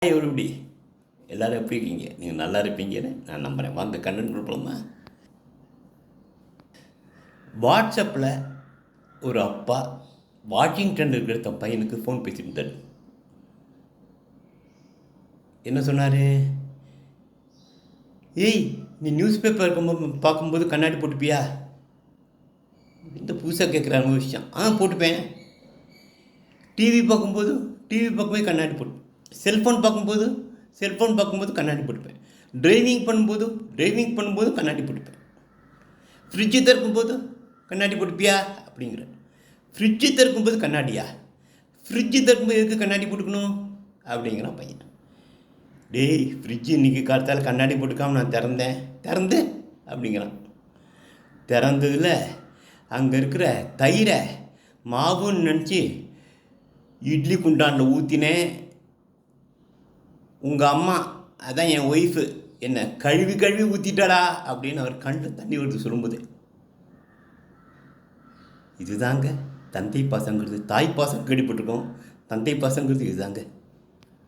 எப்படி எல்லோரும் எப்படி இருக்கீங்க? நீங்கள் நல்லா இருப்பீங்கன்னு நான் நம்புகிறேன். வாங்க கண்டென்ட் கொடுப்போமா? வாட்ஸ்அப்பில் ஒரு அப்பா வாஷிங்டன் இருக்கிற தன் பையனுக்கு ஃபோன் பேசிட்டு இருந்தார். என்ன சொன்னார்? ஏய், நீ நியூஸ் பேப்பர் பார்க்கும்போது கண்ணாடி போட்டுப்பியா? இந்த புதுசாக கேட்குற விஷயம். போட்டுப்பேன். டிவி பார்க்கும்போது கண்ணாடி போட்டு, செல்ஃபோன் பார்க்கும்போது கண்ணாடி போட்டுப்பேன். டிரைவிங் பண்ணும்போது கண்ணாடி போட்டுப்பேன். ஃப்ரிட்ஜு திறக்கும்போது கண்ணாடி போட்டுப்பியா அப்படிங்கிற. ஃப்ரிட்ஜு திறக்கும்போது கண்ணாடியா? ஃப்ரிட்ஜு திறக்கும்போது எதுக்கு கண்ணாடி போட்டுக்கணும் அப்படிங்கிறான் பையன். டேய், ஃப்ரிட்ஜு இன்றைக்கி காலத்தால் கண்ணாடி போட்டுக்காமல் நான் திறந்தேன் அப்படிங்கிறான். திறந்ததில் அங்கே இருக்கிற தயிரை மாவுன்னு நினச்சி இட்லி குண்டானில் ஊற்றினேன். உங்கள் அம்மா, அதான் என் ஒய்ஃபு, என்னை கழுவி ஊற்றிட்டாடா அப்படின்னு அவர் கண்ணில் தண்ணி வருது சொல்லும்போது. இதுதாங்க தந்தை பாசங்கிறது. தாய் பாசம் கேள்விப்பட்டிருக்கோம். தந்தை பாசங்கிறது இதுதாங்க.